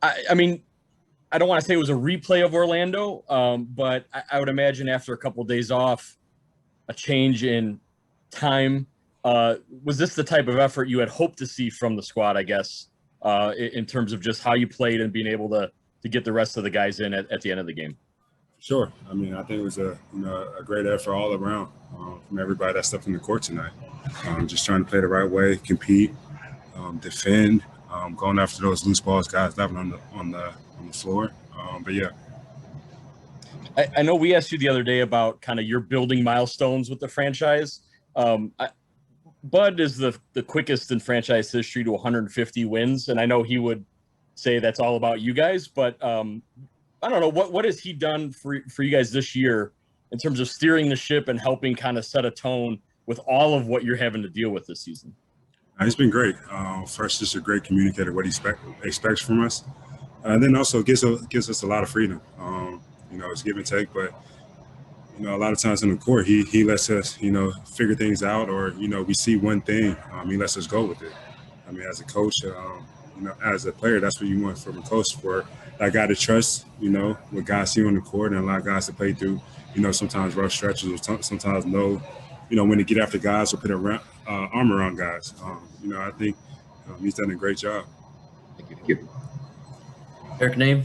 I mean, I don't want to say it was a replay of Orlando, but I would imagine after a couple of days off, a change in time. Was this the type of effort you had hoped to see from the squad, I guess, in terms of just how you played and being able to get the rest of the guys in at the end of the game? Sure. I mean, I think it was a great effort all around from everybody that stepped in the court tonight. Just trying to play the right way, compete, defend, going after those loose balls guys left on the floor. But yeah. I know we asked you the other day about kind of your building milestones with the franchise. Bud is the quickest in franchise history to 150 wins, and I know he would say that's all about you guys. But I don't know what has he done for you guys this year in terms of steering the ship and helping kind of set a tone with all of what you're having to deal with this season. He's been great. First, just a great communicator, what he expects from us, and then also gives us a lot of freedom. It's give and take, but a lot of times on the court, he lets us, figure things out, or we see one thing, he lets us go with it. I mean, as a coach, as a player, that's what you want from a coach, for that guy to trust, what guys see on the court, and allow guys to play through, sometimes rough stretches, or sometimes know, when to get after guys or put arm around guys. I think he's done a great job. Thank you. Eric, name?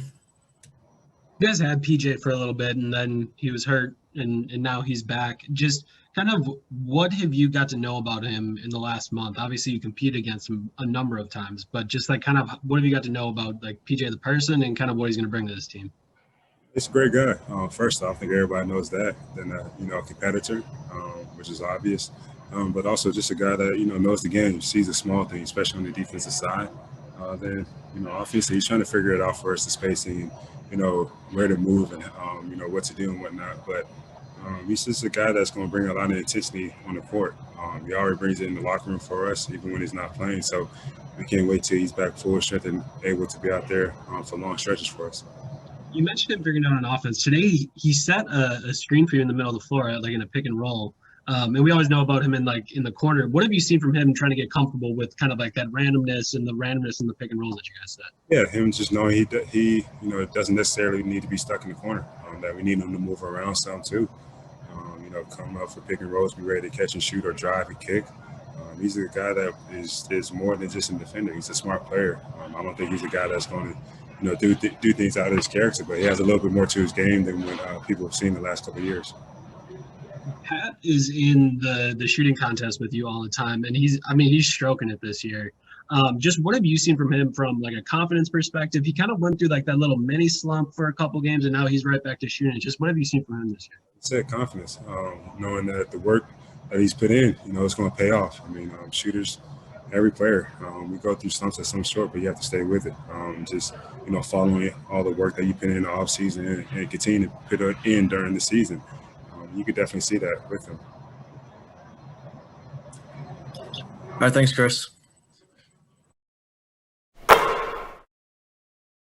You guys had PJ for a little bit, and then he was hurt, and now he's back. Just kind of what have you got to know about him in the last month? Obviously, you compete against him a number of times, but just like kind of what have you got to know about like PJ the person and kind of what he's going to bring to this team? He's a great guy. First off, I think everybody knows that. Then, a competitor, which is obvious, but also just a guy that knows the game, sees the small things, especially on the defensive side. Then, obviously, he's trying to figure it out for us, the spacing, where to move and, what to do and whatnot. But he's just a guy that's going to bring a lot of intensity on the court. He already brings it in the locker room for us, even when he's not playing. So we can't wait till he's back full strength and able to be out there for long stretches for us. You mentioned him figuring out an offense. Today, he set a screen for you in the middle of the floor, like in a pick and roll. And we always know about him in the corner. What have you seen from him trying to get comfortable with kind of like that randomness in the pick and rolls that you guys set? Yeah, him just knowing he doesn't necessarily need to be stuck in the corner. That we need him to move around some too. Come up for pick and rolls, be ready to catch and shoot or drive and kick. He's a guy that is more than just a defender. He's a smart player. I don't think he's a guy that's going to do things out of his character, but he has a little bit more to his game than what people have seen the last couple of years. Pat is in the shooting contest with you all the time, and he's stroking it this year. Just what have you seen from him from like a confidence perspective? He kind of went through like that little mini slump for a couple games, and now he's right back to shooting. Just what have you seen from him this year? Said confidence, knowing that the work that he's put in, it's going to pay off. I mean, shooters, every player, we go through slumps at some short, but you have to stay with it. Just following all the work that you put in the off season and continue to put it in during the season. You could definitely see that with him. All right, thanks, Khris.